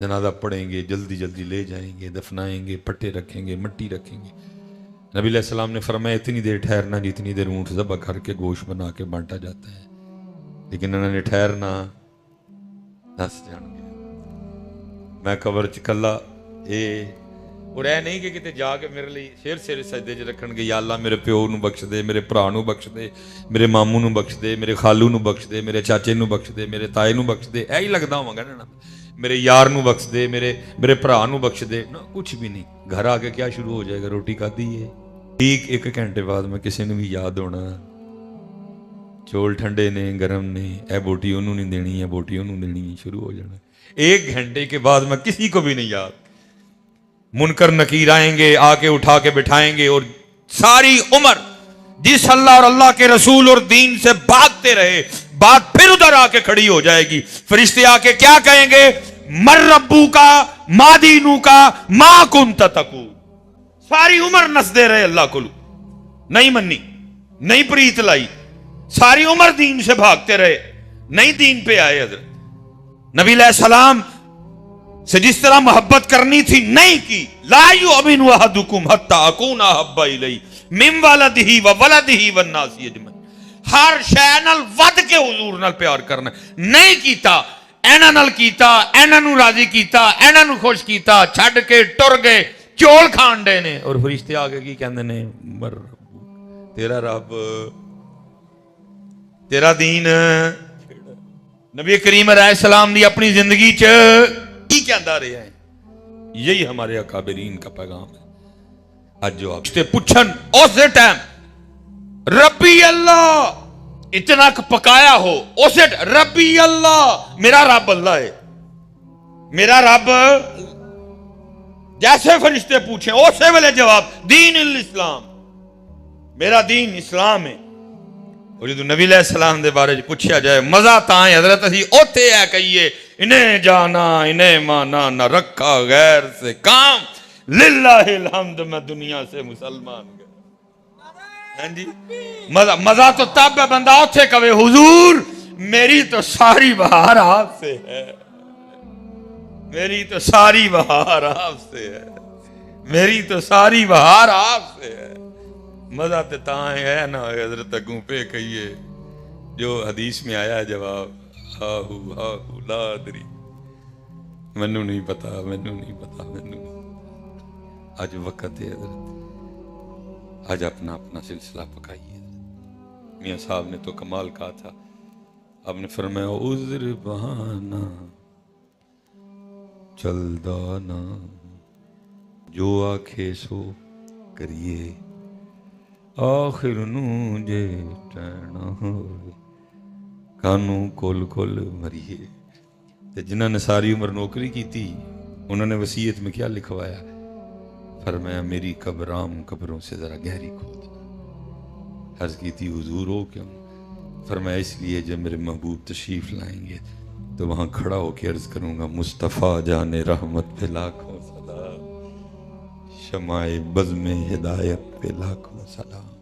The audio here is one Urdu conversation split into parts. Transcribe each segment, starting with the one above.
جنازہ پڑھیں گے، جلدی جلدی لے جائیں گے، دفنائیں گے، پٹے رکھیں گے، مٹی رکھیں گے۔ نبی علیہ السلام نے فرمایا اتنی دیر ٹھہرنا جتنی دیر اونٹ ذبح کر کے گوشت بنا کے بانٹا جاتا ہے، لیکن انہوں نے ٹھہرنا 10 جان گے میں قبر چ کلا اور اے نہیں کہ کتے جا کے میرے لیے شیر سیر سجدے چ رکھن گے یا اللہ میرے پیو نو بخش دے، میرے بھرا نو بخش دے، میرے ماموں نو بخش دے، میرے خالو نو بخش دے، میرے چاچے نو بخش دے، میرے تائے نو بخش دے، اے ہی لگدا ہواں گا نا، میرے یار نو بخش دے، میرے بھرا نو بخش دے، نا کچھ بھی نہیں۔ گھر آ کے کیا شروع ہو جائے گا؟ روٹی کھادی ہے، ٹھیک 1 گھنٹے بعد میں کسی نے بھی یاد ہونا چول ٹھنڈے نے، گرم نے، اے بوٹی انہوں نہیں دینی ہے، بوٹی انہوں دینی ہے، شروع ہو جانا۔ 1 گھنٹے کے بعد میں کسی کو بھی نہیں یاد۔ منکر نکیر آئیں گے، آ کے اٹھا کے بٹھائیں گے، اور ساری عمر جس اللہ اور اللہ کے رسول اور دین سے بھاگتے رہے، بات پھر ادھر آ کے کھڑی ہو جائے گی۔ فرشتے آ کے کیا کہیں گے؟ مر ربو کا، ما دینو کا، ما کنت تقول۔ ساری عمر نس دے رہے اللہ کو، نہیں منی، نہیں پریت لائی، ساری عمر دین سے بھاگتے رہے، نہیں دین پہ آئے۔ حضرت نبی علیہ السلام سے جس طرح محبت کرنی تھی نہیں کی۔ لا یؤمن احدکم حتی اکون احب الیہ من ولدہ وولدہ والناس اجمعین۔ ہر شے نال ود کے حضور نال پیار کرنا نہیں کیتا، اینا نال کیتا، اینا نو راضی کیتا، اینا نو خوش کیتا، چھڈ کے ٹر گئے، چول کھان ڈے نے۔ اور فرشتے آگے کی کہندے نے؟ مر رب، تیرا رب، تیرا دین۔ نبی کریم علیہ السلام دی اپنی زندگی چ کی کہندا رہا ہے؟ یہی ہمارے اکابرین کا پیغام ہے۔ آج جو آپ سے پوچھن اس ٹائم ربی اللہ اتنا پکایا ہو، اسے ربی اللہ، میرا رب اللہ ہے، میرا رب، جیسے فرشتے پوچھیں اسی ویلے جواب دین الاسلام، میرا دین اسلام ہے۔ اور جدو نبی علیہ السلام دے بارے پوچھا جائے مزہ تاں ہے حضرت اسی اوتھے ہے کہیے انہیں جانا انہیں مانا نہ رکھا غیر سے کام، للہ الحمد میں دنیا سے مسلمان گیا۔ ہاں جی، مزہ تو تب ہے بندہ اوتھے کہے حضور میری تو ساری بہار آپ سے ہے، میری تو ساری بہار آپ سے ہے، میری تو ساری بہار آپ سے ہے۔ مزہ تے تاں ہے نا حضرت اگوں پہ کہیے جو حدیث میں آیا ہے جواب، ہاہو ہاہو لا ادری، منو نہیں پتا، منو نہیں پتا، منو نہیں۔ آج وقت ہے حضرت، آج اپنا اپنا سلسلہ پکائیے۔ میاں صاحب نے تو کمال کہا تھا، آپ نے فرمایا عذر بہانہ چلدا نا، جو آکھے سو کریے، آخر نو جے ٹہنا ہوئے کانوں کول کول مریے۔ تے جنہاں نے ساری عمر نوکری کی تھی انہوں نے وصیت میں کیا لکھوایا؟ فرمایا میری قبر عام قبروں سے ذرا گہری کھود۔ عرض کی تھی حضور ہو کیوں؟ فرمایا اس لیے جب میرے محبوب تشریف لائیں گے تو وہاں کھڑا ہو کے عرض کروں گا مصطفیٰ جان رحمت پہ لاکھوں سلام، شمع بزم ہدایت پہ لاکھوں سلام،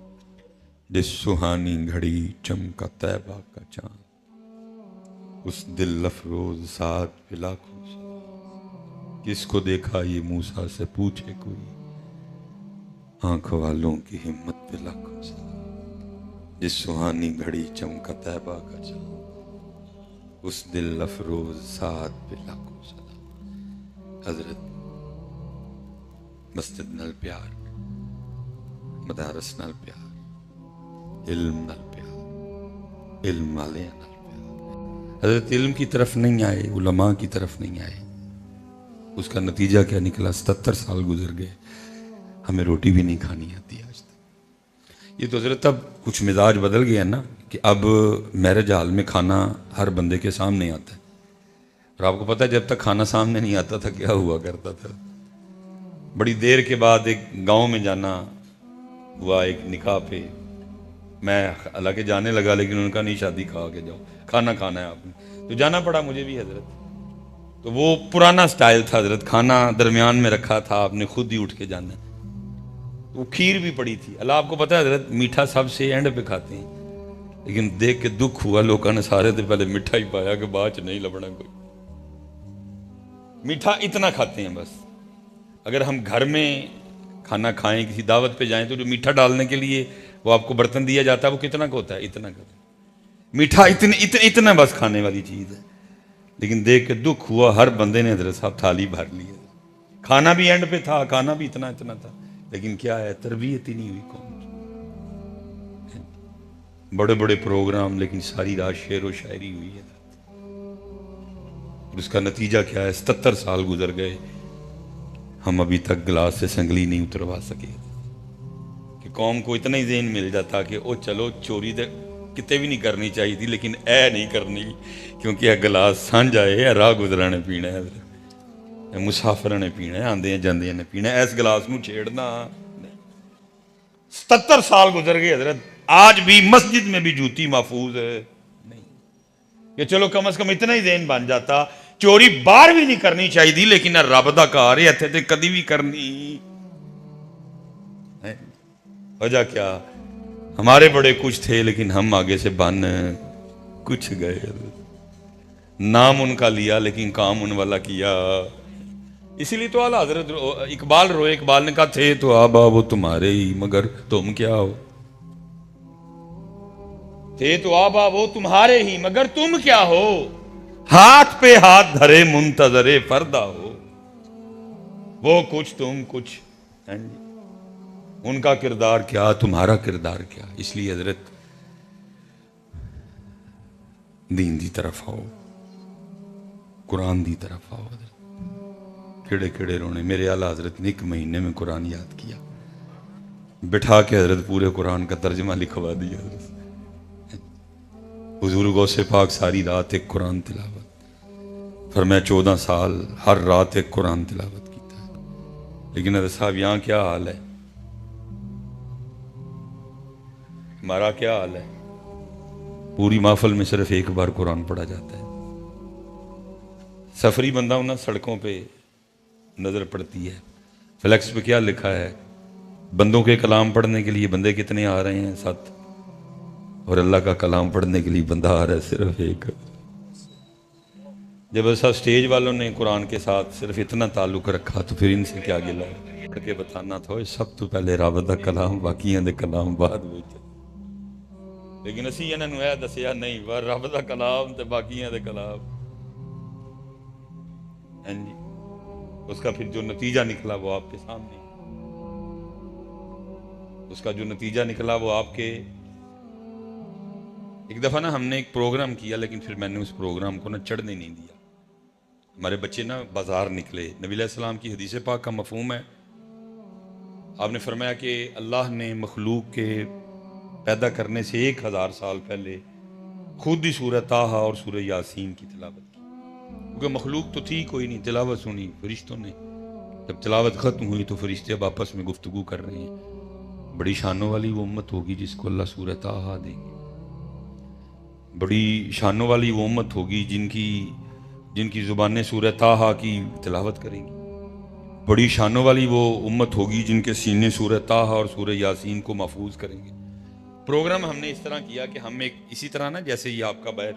جس سہانی گھڑی چمکا طیبہ کا چاند، اس دل افروز ساتھ پہ لاکھوں سلام، کس کو دیکھا یہ موسیٰ سے پوچھے کوئی، آنکھ والوں کی ہمت پہ لاکھوں سلام، جس سہانی گھڑی چمکا طیبہ کا چاند، اس دل افروز ساتھ پہ لاکھوں سلام۔ حضرت مسجد نال پیار، مدارس نال پیار، علم نال پیار، علم والے نال پیار۔ حضرت علم کی طرف نہیں آئے، علماء کی طرف نہیں آئے، اس کا نتیجہ کیا نکلا؟ 77 سال گزر گئے، ہمیں روٹی بھی نہیں کھانی آتی آج تک۔ یہ تو حضرت اب کچھ مزاج بدل گیا نا کہ اب میرج ہال میں کھانا ہر بندے کے سامنے آتا ہے، اور آپ کو پتہ ہے جب تک کھانا سامنے نہیں آتا تھا کیا ہوا کرتا تھا؟ بڑی دیر کے بعد ایک گاؤں میں جانا ہوا ایک نکاح پہ، میں حالانکہ جانے لگا لیکن انہوں نے کہا نہیں شادی کھا کے جاؤ، کھانا کھانا ہے آپ نے، تو جانا پڑا مجھے بھی حضرت۔ تو وہ پرانا سٹائل تھا حضرت، کھانا درمیان میں رکھا تھا، آپ نے خود ہی اٹھ کے جانا ہے۔ وہ کھیر بھی پڑی تھی، اللہ آپ کو پتہ ہے حضرت میٹھا سب سے اینڈ پہ کھاتے ہیں، لیکن دیکھ کے دکھ ہوا لوگوں نے سارے سے پہلے میٹھا ہی پایا کہ بعد چ نہیں لبنا کوئی۔ میٹھا اتنا کھاتے ہیں بس. اگر ہم گھر میں کھانا کھائیں, کسی دعوت پہ جائیں, تو جو میٹھا ڈالنے کے لیے وہ آپ کو برتن دیا جاتا ہے وہ کتنا کا ہوتا ہے؟ اتنا کا. میٹھا اتنا بس کھانے والی چیز ہے. لیکن دیکھ کے دکھ ہوا, ہر بندے نے حضرت صاحب تھالی بھر لی ہے. کھانا بھی اینڈ پہ تھا, کھانا بھی اتنا تھا, لیکن کیا ہے, تربیت ہی نہیں ہوئی قوم کی. بڑے بڑے پروگرام, لیکن ساری رات شعر و شاعری ہوئی ہے. اور اس کا نتیجہ کیا ہے؟ 77 سال گزر گئے, ہم ابھی تک گلاس سے سنگلی نہیں اتروا سکے. کہ قوم کو اتنا ہی ذہن مل جاتا کہ او چلو چوری تو کتے بھی نہیں کرنی چاہیے تھی, لیکن اے نہیں کرنی, کیونکہ یہ گلاس سانجھا ہے, راہ گزرا نے پینا ہے, مسافر نے پینا ہے, آندے جاندے نے پینا ہے, اس گلاس نو چھیڑنا. 77 سال گزر گئے حضرت, آج بھی مسجد میں بھی جوتی محفوظ ہے نہیں. کہ چلو کم از کم اتنا ہی ذہن بن جاتا, چوری باہر بھی نہیں کرنی چاہیے تھی, لیکن رب دا کار ہے اتنے تے کدی بھی کرنی. وجہ کیا؟ ہمارے بڑے کچھ تھے, لیکن ہم آگے سے بن کچھ گئے. نام ان کا لیا, لیکن کام ان والا کیا. اسی لیے تو اعلیٰ حضرت اقبال روئے, اقبال نے کہا تھے تو آبا وہ تمہارے ہی, مگر تم کیا ہو. تھے تو آبا وہ تمہارے ہی, مگر تم کیا ہو. ہاتھ پہ ہاتھ دھرے منتظر فردا ہو. وہ کچھ تم کچھ. ان کا کردار کیا, تمہارا کردار کیا. اس لیے حضرت دین دی طرف آؤ, قرآن دی طرف آؤ. حضرت کیڑے کیڑے رونے. میرے اعلیٰ حضرت نے 1 مہینے میں قرآن یاد کیا, بٹھا کے حضرت پورے قرآن کا ترجمہ لکھوا دیا. حضور غوث پاک ساری رات ایک قرآن تلاوت, فرمایا 14 سال ہر رات ایک قرآن تلاوت کیتا ہے. لیکن حضرت صاحب یہاں کیا حال ہے, ہمارا کیا حال ہے؟ پوری محفل میں صرف ایک بار قرآن پڑھا جاتا ہے. سفری بندہ انہیں سڑکوں پہ نظر پڑتی ہے, فلیکس پہ کیا لکھا ہے, بندوں کے کلام پڑھنے کے لیے بندے کتنے آ رہے ہیں 7, اور اللہ کا کلام پڑھنے کے لیے بندہ آ رہا ہے صرف 1. جب ایسا اسٹیج والوں نے قرآن کے ساتھ صرف اتنا تعلق رکھا, تو پھر ان سے کیا گلا پڑھ کے بتانا تھا, سب تو پہلے رب دا کلام, باقیاں دے کلام بعد میں. لیکن اسی انہوں نے یہ دسیا نہیں, وہ رب دا کلام تے باقیاں دے کلام. جی اس کا پھر جو نتیجہ نکلا وہ آپ کے سامنے, اس کا جو نتیجہ نکلا وہ آپ کے. ایک دفعہ نا ہم نے ایک پروگرام کیا, لیکن پھر میں نے اس پروگرام کو نا چڑھنے نہیں دیا. ہمارے بچے نا بازار نکلے. نبی علیہ السلام کی حدیث پاک کا مفہوم ہے, آپ نے فرمایا کہ اللہ نے مخلوق کے پیدا کرنے سے 1000 سال پہلے خود ہی سورہ طٰہٰ اور سورہ یاسین کی تلاوت کی. کیونکہ مخلوق تو تھی کوئی نہیں, تلاوت سنی فرشتوں نے. جب تلاوت ختم ہوئی تو فرشتے اب آپس میں گفتگو کر رہے ہیں, بڑی شانوں والی وہ امت ہوگی جس کو اللہ سورہ طٰہٰ دیں گے. بڑی شانوں والی وہ امت ہوگی جن کی زبانیں سورہ طٰہٰ کی تلاوت کریں گی. بڑی شانوں والی وہ امت ہوگی جن کے سینے سورہ طٰہٰ اور سورہ یاسین کو محفوظ کریں گے. پروگرام ہم نے اس طرح کیا کہ ہم ایک اسی طرح نا جیسے یہ آپ کا بیر,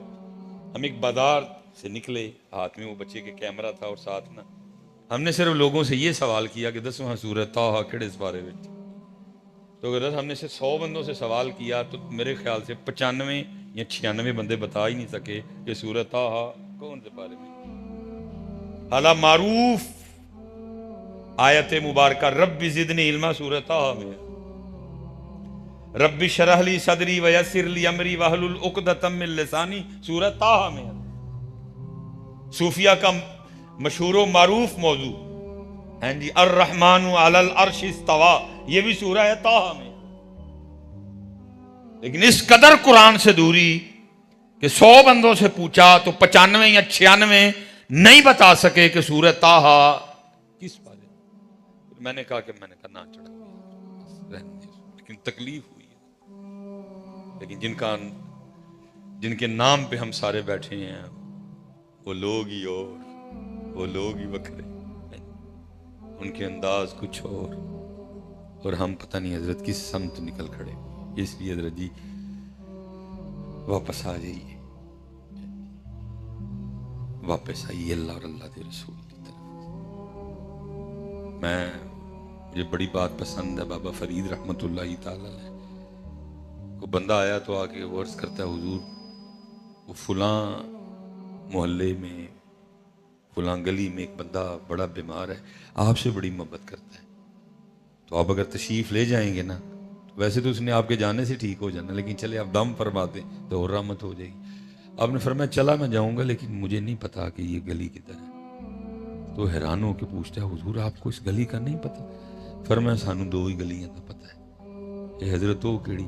ہم ایک بازار سے نکلے, ہاتھ میں وہ بچے کے کیمرہ تھا, اور ساتھ نا ہم نے صرف لوگوں سے یہ سوال کیا کہ 10واں سورہ طٰہٰ کہڑے اس بارے میں. تو اگر ہم نے سے 100 بندوں سے سوال کیا تو میرے خیال سے 95 یا 96 بندے بتا ہی نہیں سکے کہ سورہ طٰہٰ کون سے بارے میں. حالا معروف آیت مبارکہ رب زدنی علما سورہ طٰہٰ میں, رب اشرح لی صدری ویسر لی امری واحلل عقدۃ من لسانی سورہ طٰہٰ میں. صوفیہ کا مشہور و معروف موضوع ہیں جی, الرحمن علی العرش استویٰ, یہ بھی سورہ ہے طٰہٰ میں. لیکن اس قدر قرآن سے دوری کہ 100 بندوں سے پوچھا تو 95 یا 96 نہیں بتا سکے کہ سورہ طٰہٰ کس بارے میں. میں نے کہا نہ چڑھا, لیکن تکلیف ہوئی ہے. لیکن جن کے نام پہ ہم سارے بیٹھے ہیں وہ لوگ ہی اور وہ لوگ ہی وکھرے, ان کے انداز کچھ اور ہم پتہ نہیں حضرت کس سمت نکل کھڑے. اس لیے حضرت جی واپس آ جائیے, واپس آئیے اللہ اور اللہ کے رسول کی طرف. مجھے بڑی بات پسند ہے بابا فرید رحمۃ اللہ تعالی علیہ، کوئی بندہ آیا تو آ کے عرض کرتا ہے حضور وہ فلاں محلے میں فلاں گلی میں ایک بندہ بڑا بیمار ہے، آپ سے بڑی محبت کرتا ہے، تو آپ اگر تشریف لے جائیں گے نا تو ویسے تو اس نے آپ کے جانے سے ٹھیک ہو جانا، لیکن چلے آپ دم فرما دیں تو اور رحمت ہو جائے گی۔ آپ نے فرمایا چلا میں جاؤں گا لیکن مجھے نہیں پتا کہ یہ گلی کدھر ہے۔ تو حیران ہو کے پوچھتا ہے حضور آپ کو اس گلی کا نہیں پتا؟ فرمایا سانو دو ہی گلیاں کا پتا ہے۔ یہ حضرت وہ کیڑی؟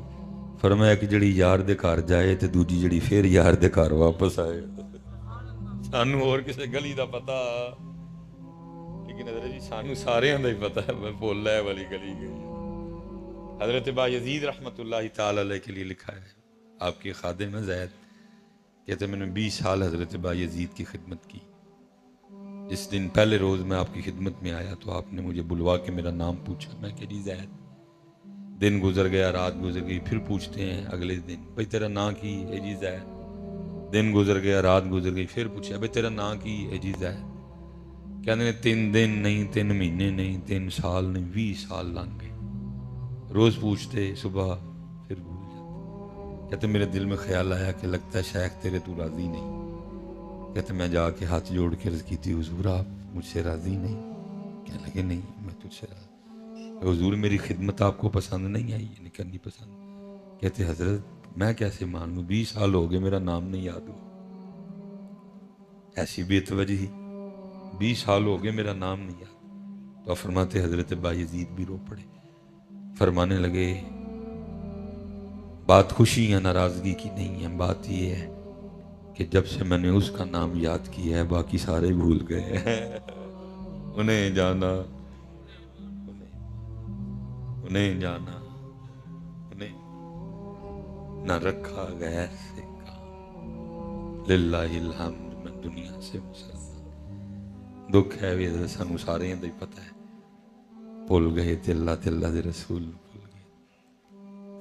فرمایا کہ جڑی یار دے گھر جائے تے دوجی جڑی پھر یار دے گھر واپس آئے۔ سانو اور کسے گلی دا پتا، لیکن حضرت جی سانو سارے دا ہی پتا ہے میں بول رہا ہے والی گلی گئی۔ حضرت با یزید رحمۃ اللہ تعالی علیہ کے لیے لکھا ہے، آپ کے خادم ہیں زید، کہتے میں نے 20 سال حضرت با یزید کی خدمت کی۔ جس دن پہلے روز میں آپ کی خدمت میں آیا تو آپ نے مجھے بلوا کے میرا نام پوچھا، میں کہ جی زید۔ دن گزر گیا، رات گزر گئی، پھر پوچھتے ہیں اگلے دن بھائی تیرا نام کی ہے جی زید۔ دن گزر گیا، رات گزر گئی، پھر پوچھا بھائی تیرا نام کی ہے جی زید۔ کہتے ہیں 3 دن نہیں، 3 مہینے نہیں، 3 سال نہیں، 20 سال لنگ گئے۔ روز پوچھتے، صبح پھر بھول جاتے۔ کہتے میرے دل میں خیال آیا کہ لگتا ہے شیخ تیرے تو راضی نہیں۔ کہتے میں جا کے ہاتھ جوڑ کے عرض کی تھی حضور آپ مجھ سے راضی نہیں؟ کہنے لگے نہیں میں تجھ سے راضی۔ حضور میری خدمت آپ کو پسند نہیں آئی؟ نہیں کرنی پسند۔ کہتے حضرت میں کیسے مان لوں، 20 سال ہو گئے میرا نام نہیں یاد ہوا۔ ایسی بے توجہی، 20 سال ہو گئے میرا نام نہیں یاد۔ تو فرماتے حضرت با یزید بھی رو پڑے، فرمانے لگے بات خوشی یا ناراضگی کی نہیں ہے، بات یہ ہے کہ جب سے میں نے اس کا نام یاد کیا ہے باقی سارے بھول گئے ہیں۔ انہیں جانا، انہیں جانا، انہیں نہ رکھا غیر سے کام، للہ الحمد میں دنیا سے مسلمان۔ دکھ ہے بھی حضرت سانو سارے دا ہی پتہ ہے، بھول گئے تے اللہ دے رسول بھول گئے،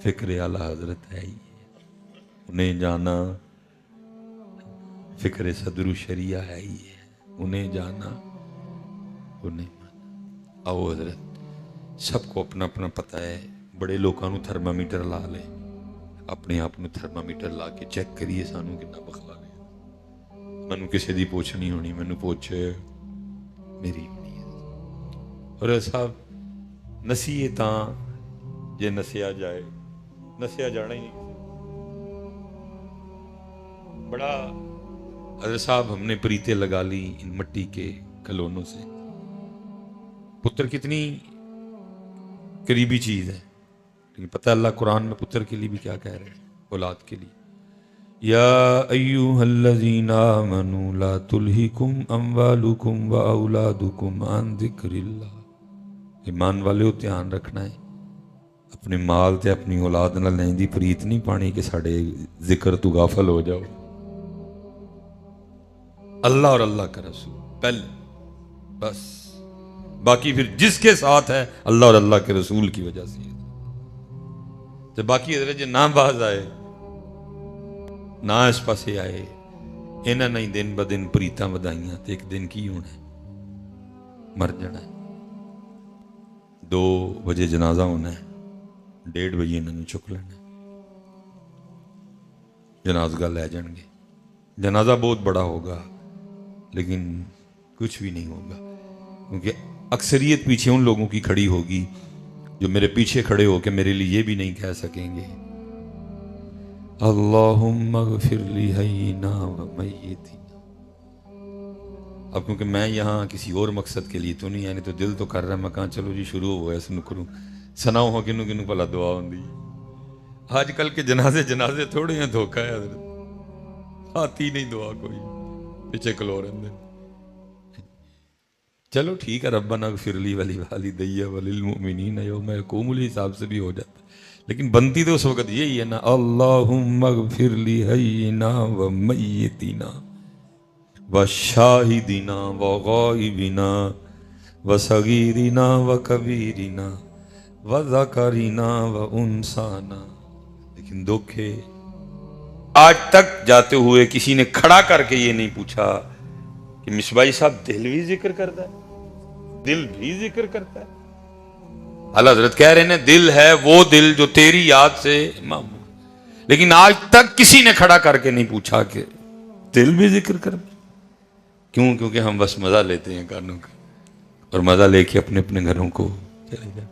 فکر اعلیٰ حضرت ہے ہی ہے۔ انہیں جانا فکر صدر و شریعہ ہے ہی ہے، انہیں جانا انہیں مانا۔ آؤ حضرت سب کو اپنا اپنا پتہ ہے، بڑے لوگوں تھرما میٹر لا لے، اپنے آپ تھرما میٹر لا کے چیک کریے سانو کتنا بخلا گیا۔ مینو کسی دی پوچھ نہیں ہونی، مینو پوچھ میری ہونی ہے۔ اور صاحب نسیے تاں جے نسیا جائے، نسیا جانا ہی نہیں۔ بڑا حضرت صاحب ہم نے پریتیں لگا لی ان مٹی کے کھلونوں سے۔ پتر کتنی قریبی چیز ہے، لیکن پتہ اللہ قرآن میں پتر کے لیے بھی کیا کہہ رہے ہیں، اولاد کے لیے۔ یا ایھا الذین آمنوا لا تلہکم اموالکم واولادکم عن ذکر اللہ۔ ایمان والے دھیان رکھنا ہے، اپنے مال تے اپنی اولاد نال لیندی پریت نہیں پانی کہ ساڑے ذکر تو غافل ہو جاؤ۔ اللہ اور اللہ کا رسول پہلے، بس باقی پھر جس کے ساتھ ہے اللہ اور اللہ کے رسول کی وجہ سے۔ تو باقی حضرت جی نہ باز آئے نہ اس پاسے آئے، انہاں نہیں دن ب دن پریتاں ودائیاں تے ایک دن کی ہونا ہے، مر جانا ہے۔ 2 بجے جنازہ ہونا ہے، 1:30 بجے انہوں نے چک لینا ہے، جنازگاہ لے جان گے۔ جنازہ بہت بڑا ہوگا لیکن کچھ بھی نہیں ہوگا، کیونکہ اکثریت پیچھے ان لوگوں کی کھڑی ہوگی جو میرے پیچھے کھڑے ہو کے میرے لیے یہ بھی نہیں کہہ سکیں گے اللہم اغفر لی حینا و میتنا۔ اب کیونکہ میں یہاں کسی اور مقصد کے لیے تو نہیں، یعنی تو دل تو کر رہا ہے میں کہاں چلو جی شروع ہوا ہے سنو کروں سناؤ ہو کنوں کنوں بھلا دعا ہوندی۔ آج کل کے جنازے تھوڑے ہیں، دھوکہ ہے حضرت، آتی نہیں دعا کوئی، پیچھے کلو رہندے۔ چلو ٹھیک ہے ربنا اغفر لی ولوالدی وللمؤمنین یوم یقوم الحساب سے بھی ہو جاتا ہے، لیکن بنتی تو اس وقت یہی ہے نا، اللہم اغفر لی حینا و میتنا و شاہدنا و غائبنا و صغیرنا و کبیرنا و ذکرنا و انسانا۔ لیکن دکھے آج تک جاتے ہوئے کسی نے کھڑا کر کے یہ نہیں پوچھا کہ مصباحی صاحب دہلوی ذکر کرتا ہے؟ دل بھی ذکر کرتا ہے. اللہ حضرت کہہ رہے ہیں دل ہے وہ دل جو تیری یاد سے معمور. لیکن آج تک کسی نے کھڑا کر کے نہیں پوچھا کہ دل بھی ذکر کر. کیوں؟ کیونکہ ہم بس مزہ لیتے ہیں کانوں کا اور مزہ لے کے اپنے اپنے گھروں کو چلے جاتے.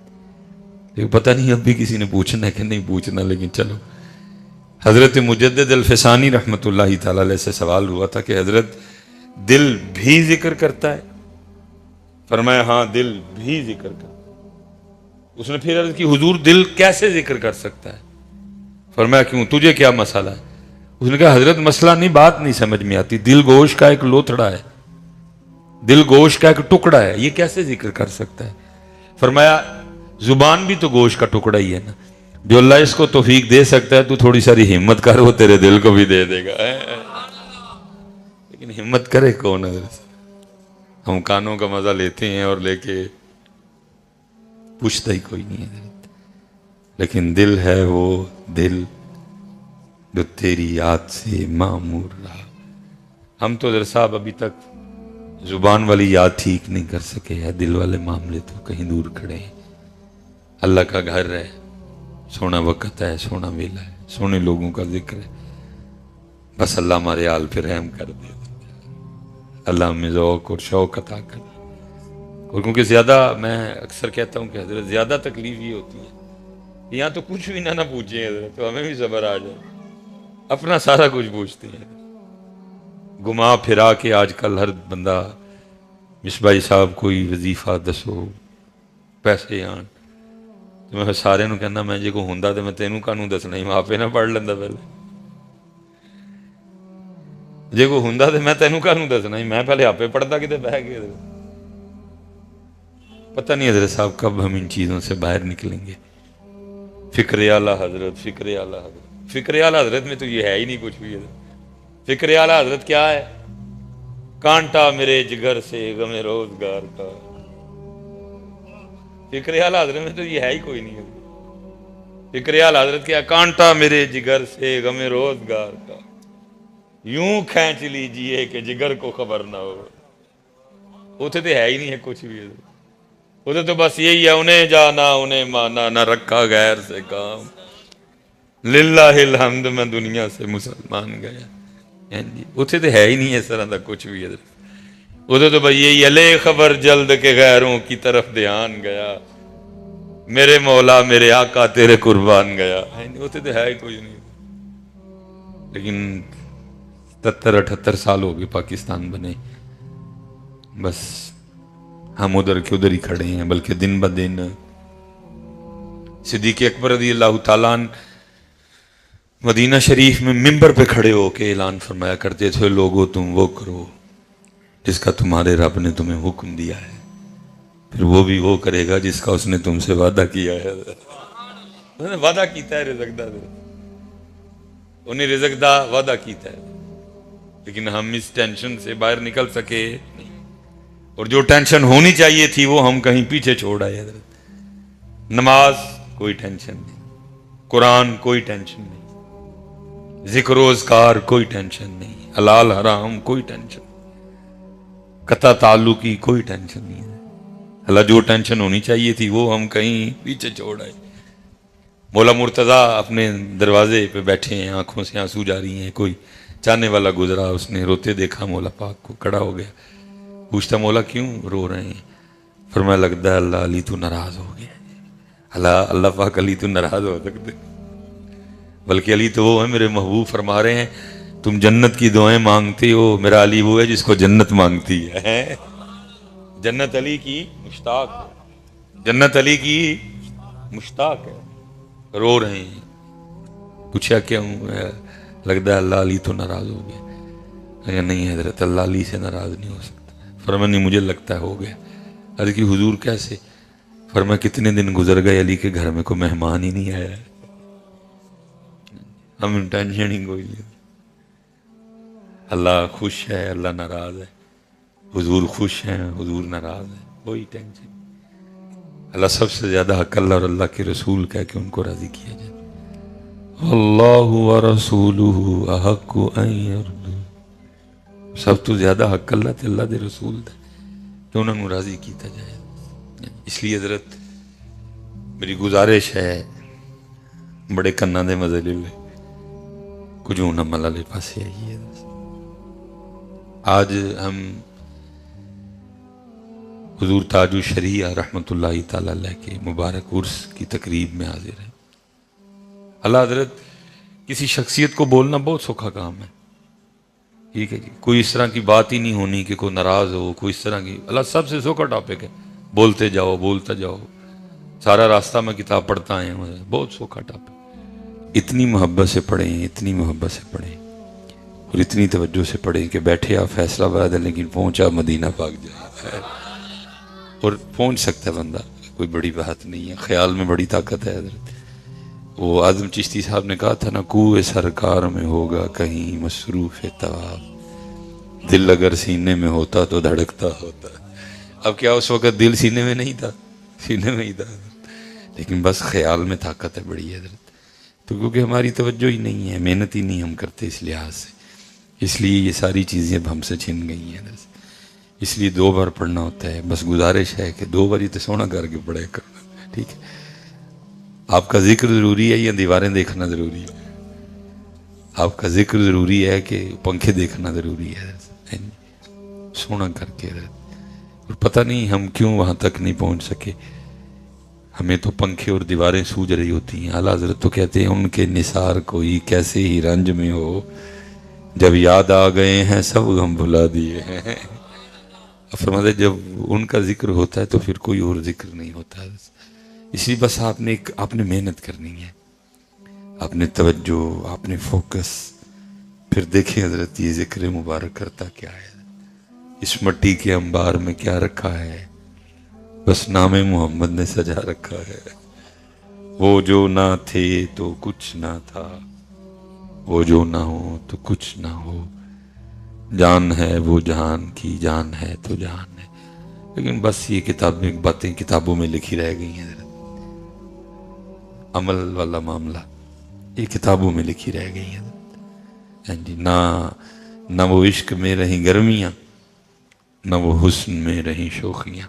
لیکن پتہ نہیں اب بھی کسی نے پوچھنا ہے کہ نہیں پوچھنا. لیکن چلو, حضرت مجدد الفسانی رحمۃ اللہ تعالی علیہ سے سوال ہوا تھا کہ حضرت دل بھی ذکر کرتا ہے؟ فرمایا ہاں دل بھی ذکر کرتا ہے. اس نے پھر عرض کی حضور دل کیسے ذکر کر سکتا ہے؟ فرمایا کیوں, تجھے کیا مسئلہ ہے؟ اس نے کہا حضرت مسئلہ نہیں, بات نہیں سمجھ میں آتی. دل گوشت کا ایک لوتھڑا ہے, دل گوشت کا ایک ٹکڑا ہے, یہ کیسے ذکر کر سکتا ہے؟ فرمایا زبان بھی تو گوشت کا ٹکڑا ہی ہے نا. جو اللہ اس کو توفیق دے سکتا ہے تو تھوڑی ساری ہمت کر, وہ تیرے دل کو بھی دے دے گا. لیکن ہمت کرے کون؟ حضرت ہم کانوں کا مزہ لیتے ہیں اور لے کے پوچھتا ہی کوئی نہیں ہے. لیکن دل ہے وہ دل جو تیری یاد سے معمور رہا. ہم تو حضرت صاحب ابھی تک زبان والی یاد ٹھیک نہیں کر سکے ہیں, دل والے معاملے تو کہیں دور کھڑے ہیں. اللہ کا گھر ہے, سونا وقت ہے, سونا ویلا ہے, سونے لوگوں کا ذکر ہے. بس اللہ ہمارے حال پہ رحم کر دے, اللہ ہمیں ذوق اور شوق عطا کر دے. اور کیونکہ زیادہ, میں اکثر کہتا ہوں کہ حضرت زیادہ تکلیف یہ ہوتی ہے یہاں تو کچھ بھی نہ پوچھیں حضرت, تو ہمیں بھی صبر آ جائے. اپنا سارا کچھ پوچھتے ہیں, گھما پھرا کے. آج کل ہر بندہ مصباحی صاحب کوئی وظیفہ دسو, پیسے آن, تو میں سارے نو کہنا میں جے کو ہوندا تے میں تینوں کانوں دسنا ہی, میں آپے نہ پڑھ لیندا پہلے. جے کو ہوندا تے میں تینوں کانوں دسنا ہی, میں پہلے آپے پڑھدا کتے بہ کے. پتہ نہیں حضرت صاحب کب ہم ان چیزوں سے باہر نکلیں گے. فکر اعلیٰ حضرت, فکر اعلیٰ حضرت. فکر اعلیٰ حضرت میں تو یہ ہے ہی نہیں کچھ بھی. فکر اعلیٰ حضرت کیا ہے؟ کانٹا میرے جگر سے غم روزگار کا. فکر اعلیٰ حضرت میں تو یہ ہے ہی کوئی نہیں. فکر اعلیٰ حضرت کیا؟ کانٹا میرے جگر سے غم روزگار کا, یوں کھینچ لیجئے کہ جگر کو خبر نہ ہو. اتنے تو ہے ہی نہیں ہے کچھ بھی. ادھر تو بس یہی ہے, انہیں جانا انہیں مانا, نہ رکھا غیر سے کام, للہ الحمد میں دنیا سے مسلمان گیا. اتنے تو ہے ہی نہیں اس طرح کا کچھ بھی. ادھر تو بھائی یہی ہے, لے خبر جلد کے غیروں کی طرف دھیان گیا, میرے مولا میرے آقا تیرے قربان گیا. اتنے تو ہے ہی کچھ نہیں. لیکن 77-78 سال ہو گئے پاکستان بنے, بس ہم ادھر کے ادھر ہی کھڑے ہیں. بلکہ دن بدن صدیق اکبر رضی اللہ تعالیٰ عنہ مدینہ شریف میں ممبر پہ کھڑے ہو کے اعلان فرمایا کرتے تھے, لوگو تم وہ کرو جس کا تمہارے رب نے تمہیں حکم دیا ہے, پھر وہ بھی وہ کرے گا جس کا اس نے تم سے وعدہ کیا ہے. انہوں نے وعدہ کیتا ہے رزق دا, انہیں رزق دا وعدہ کیتا ہے. لیکن ہم اس ٹینشن سے باہر نکل سکے نہیں, اور جو ٹینشن ہونی چاہیے تھی وہ ہم کہیں پیچھے چھوڑ آئے. نماز کوئی ٹینشن نہیں, قرآن کوئی ٹینشن نہیں, ذکر و اذکار کوئی ٹینشن نہیں, حلال حرام کوئی ٹینشن نہیں, قطع تعلقی کوئی ٹینشن نہیں ہے. اللہ جو ٹینشن ہونی چاہیے تھی وہ ہم کہیں پیچھے چھوڑ آئے. مولا مرتضیٰ اپنے دروازے پہ بیٹھے ہیں, آنکھوں سے آنسو جاری ہیں. کوئی چاہنے والا گزرا, اس نے روتے دیکھا مولا پاک کو, کھڑا ہو گیا, پوچھتا مولا کیوں رو رہے ہیں؟ فرمایا لگتا ہے اللہ علی تو ناراض ہو گیا. اللہ پاک علی تو ناراض ہو سکتے, بلکہ علی تو وہ ہے میرے محبوب. فرما رہے ہیں تم جنت کی دعائیں مانگتے ہو, میرا علی وہ ہے جس کو جنت مانگتی ہے. جنت علی کی مشتاق ہے, جنت علی کی مشتاق ہے. رو رہے ہیں, پوچھا کیا ہوں؟ لگتا ہے اللہ علی تو ناراض ہو گیا. نہیں حضرت اللہ علی سے ناراض نہیں ہو سکتا. فرمایا نہیں مجھے لگتا ہے ہو گیا. عرض کی حضور کیسے؟ فرمایا کتنے دن گزر گئے علی کے گھر میں کوئی مہمان ہی نہیں آیا. ہم ٹینشن ہی کوئی نہیں. اللہ خوش ہے, اللہ ناراض ہے. حضور خوش ہیں, حضور ناراض ہے, کوئی ٹینشن. اللہ سب سے زیادہ حق اللہ اور اللہ کے رسول کہہ کے ان کو راضی کیا جائے. اللہ ورسولہ احق ان یرضوا. سب تو زیادہ حق اللہ تے اللہ دے رسول دے. کہ انہوں نے راضی کیتا جائے. اس لیے حضرت میری گزارش ہے بڑے کناں دے مزے لے لے کچھ نہ ملا لے پاسے آئیے. آج ہم حضور تاج الشریعہ رحمۃ اللہ تعالی علیہ کے مبارک عرس کی تقریب میں حاضر ہیں. اللہ حضرت کسی شخصیت کو بولنا بہت سوکھا کام ہے، ٹھیک ہے جی. کوئی اس طرح کی بات ہی نہیں ہونی کہ کوئی ناراض ہو، کوئی اس طرح کی. اللہ سب سے سوکھا ٹاپک ہے، بولتے جاؤ بولتا جاؤ. سارا راستہ میں کتاب پڑھتا آیا ہوں، بہت سوکھا ٹاپک. اتنی محبت سے پڑھیں، اتنی محبت سے پڑھیں اور اتنی توجہ سے پڑھیں کہ بیٹھے آپ فیصلہ آباد ہے لیکن پہنچا مدینہ پاک جائے. اور پہنچ سکتا ہے بندہ، کوئی بڑی بات نہیں ہے. خیال میں بڑی طاقت ہے حضرت. وہ اعظم چشتی صاحب نے کہا تھا نا، کوئے سرکار میں ہوگا کہیں مصروف طواف، دل اگر سینے میں ہوتا تو دھڑکتا ہوتا. اب کیا اس وقت دل سینے میں نہیں تھا، سینے میں ہی تھا، لیکن بس خیال میں طاقت ہے بڑی حضرت. تو کیونکہ ہماری توجہ ہی نہیں ہے، محنت ہی نہیں ہم کرتے اس لحاظ سے، اس لیے یہ ساری چیزیں اب ہم سے چھن گئی ہیں. اس لیے 2 بار پڑھنا ہوتا ہے. بس گزارش ہے کہ 2 بار ہی تو سونا کر کے پڑھے کرنا، ٹھیک ہے. آپ کا ذکر ضروری ہے یا دیواریں دیکھنا ضروری ہے؟ آپ کا ذکر ضروری ہے کہ پنکھے دیکھنا ضروری ہے؟ سونا کر کے. اور پتہ نہیں ہم کیوں وہاں تک نہیں پہنچ سکے. ہمیں تو پنکھے اور دیواریں سوج رہی ہوتی ہیں. اعلیٰ حضرت تو کہتے ہیں ان کے نثار کوئی کیسے ہی رنج میں ہو، جب یاد آ گئے ہیں سب ہم بھلا دیے ہیں. فرماتے جب ان کا ذکر ہوتا ہے تو پھر کوئی اور ذکر نہیں ہوتا. اس لیے بس آپ نے محنت کرنی ہے، آپ نے توجہ، آپ نے فوکس. پھر دیکھیں حضرت یہ ذکر مبارک کرتا کیا ہے. اس مٹی کے انبار میں کیا رکھا ہے، بس نام محمد نے سجا رکھا ہے. وہ جو نہ تھے تو کچھ نہ تھا، وہ جو نہ ہو تو کچھ نہ ہو. جان ہے وہ جہان کی، جان ہے تو جہان ہے. لیکن بس یہ باتیں کتابوں میں لکھی رہ گئی ہیں حضرت. عمل والا معاملہ یہ کتابوں میں لکھی رہ گئی ہیں. جی نہ وہ عشق میں رہیں گرمیاں، نہ وہ حسن میں رہیں شوخیاں.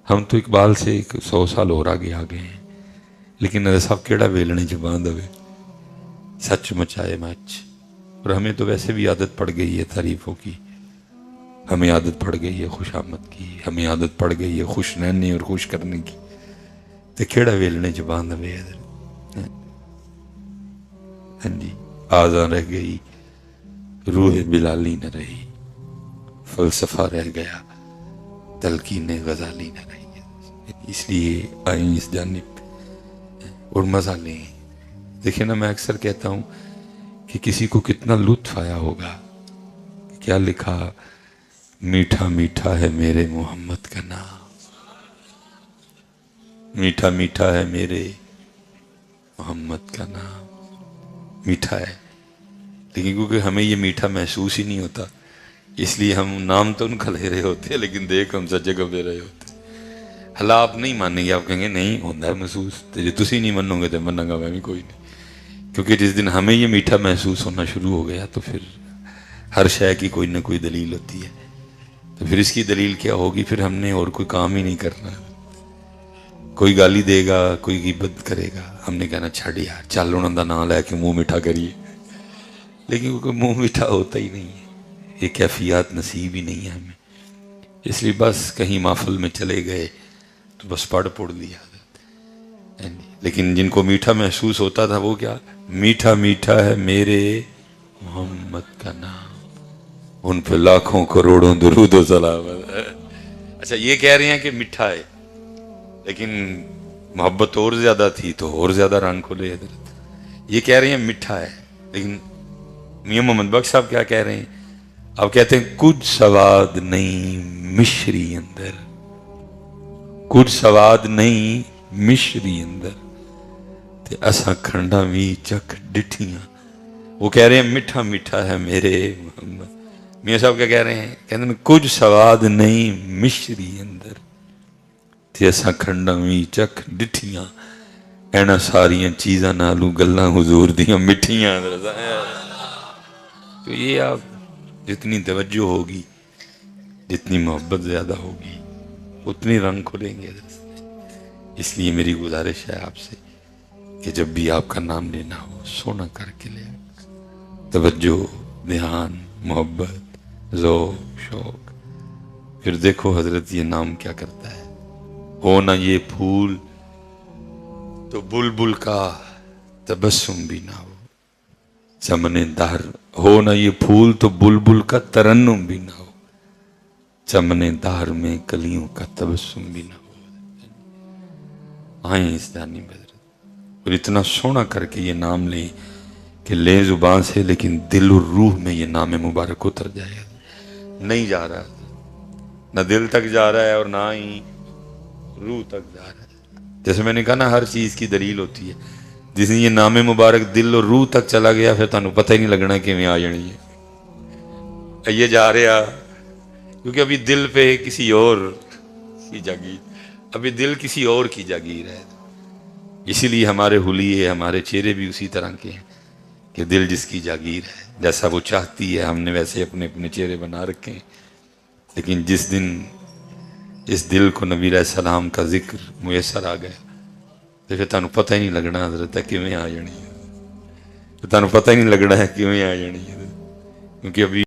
ہم تو اقبال سے 100 سال اور آگے ہیں. لیکن نظر صاحب کیڑا ویلنے زبان دے سچ مچائے مچ. اور ہمیں تو ویسے بھی عادت پڑ گئی ہے تعریفوں کی، ہمیں عادت پڑ گئی ہے خوش آمد کی، ہمیں عادت پڑ گئی ہے خوش رہنے اور خوش کرنے کی. تو کیڑا ویلنے زبان دے حضرت. ہاں جی. آزاں رہ گئی روح بلالی نہ رہی، فلسفہ رہ گیا تلقین غزالی نہ رہی. اس لیے آئیں اس جانب اور مزہ لیں. دیکھیں نا، میں اکثر کہتا ہوں کہ کسی کو کتنا لطف آیا ہوگا. کیا لکھا، میٹھا میٹھا ہے میرے محمد کا نام، میٹھا میٹھا ہے میرے محمد کا نام. میٹھا ہے، لیکن کیونکہ ہمیں یہ میٹھا محسوس ہی نہیں ہوتا، اس لیے ہم نام تو ان کا لے رہے ہوتے ہیں لیکن دیکھ ہم سچے کب لے رہے ہوتے. حالہ آپ نہیں مانیں گے، آپ کہیں گے نہیں ہوتا ہے محسوس. تو تسی نہیں منو گے تو منوں گا میں بھی کوئی نہیں. کیونکہ جس دن ہمیں یہ میٹھا محسوس ہونا شروع ہو گیا تو پھر ہر شے کی کوئی نہ کوئی دلیل ہوتی ہے. تو پھر اس کی دلیل کیا ہوگی؟ پھر ہم نے اور کوئی کام ہی نہیں کرنا. کوئی گالی دے گا، کوئی غیبت کرے گا، ہم نے کہنا چھڑ یار چل انہوں دا نام لے کے منہ میٹھا کریے. لیکن کیونکہ منہ میٹھا ہوتا ہی نہیں ہے، یہ کیفیات نصیب ہی نہیں ہے ہمیں. اس لیے بس کہیں محفل میں چلے گئے تو بس پڑھ لیا. لیکن جن کو میٹھا محسوس ہوتا تھا وہ کیا، میٹھا میٹھا ہے میرے محمد کا نام، ان پہ لاکھوں کروڑوں درود و سلام. اچھا یہ کہہ رہے ہیں کہ میٹھا ہے، لیکن محبت اور زیادہ تھی تو اور زیادہ رنگ کھلے حضرت. یہ کہہ رہے ہیں میٹھا ہے، لیکن میاں محمد بخش صاحب کیا کہہ رہے ہیں؟ آپ کہتے ہیں کچھ سواد نہیں مشری اندر، کچھ سواد نہیں مشری اندر، تے اساں کھنڈا بھی چکھ ڈٹھیاں. وہ کہہ رہے ہیں میٹھا میٹھا ہے میرے محمد. میاں صاحب کیا کہہ رہے ہیں؟ کہتے ہیں کچھ سواد نہیں مشری اندر تے اساں کھنڈا بھی چکھ ڈٹھیاں. اینا ساریاں چیزاں نالوں گلاں حضور دیاں مٹھیاں. تو یہ آپ جتنی توجہ ہوگی جتنی محبت زیادہ ہوگی اتنی رنگ کھلیں گے حضرت سے۔ اس لیے میری گزارش ہے آپ سے کہ جب بھی آپ کا نام لینا ہو سونا کر کے لیں، توجہ، دھیان، محبت، ذوق، شوق۔ پھر دیکھو حضرت یہ نام کیا کرتا ہے۔ ہو نہ یہ پھول تو بلبل کا تبسم بھی نہ ہو، چمن دہر۔ ہو نہ یہ پھول تو بلبل کا ترنم بھی نہ ہو، چمن دہر میں کلیوں کا تبسم بھی نہ ہو۔ آئیں اس دانی بدر اور اتنا سونا کر کے یہ نام لیں کہ لیں زبان سے لیکن دل اور روح میں یہ نام مبارک اتر جائے۔ نہیں جا رہا، نہ دل تک جا رہا ہے اور نہ ہی روح تک جا رہا ہے۔ جیسے میں نے کہا نا، ہر چیز کی دلیل ہوتی ہے۔ جس نے یہ نام مبارک دل اور روح تک چلا گیا پھر تانوں پتہ ہی نہیں لگنا کہ میں آ جانی ہے یہ جا رہا، کیونکہ ابھی دل پہ کسی اور کی جاگیر، ابھی دل کسی اور کی جاگیر ہے۔ اسی لیے ہمارے حلیے، ہمارے چہرے بھی اسی طرح کے ہیں کہ دل جس کی جاگیر ہے، جیسا وہ چاہتی ہے ہم نے ویسے اپنے اپنے چہرے بنا رکھے ہیں۔ لیکن جس دن اس دل کو نبی علیہ السلام کا ذکر میسر آ گیا تو پھر تانوں پتہ ہی نہیں لگنا حضرت ہے کیویں آ جانی ہے، تو تانوں پتہ ہی نہیں لگنا ہے کیویں آ جانی ہے، کیونکہ ابھی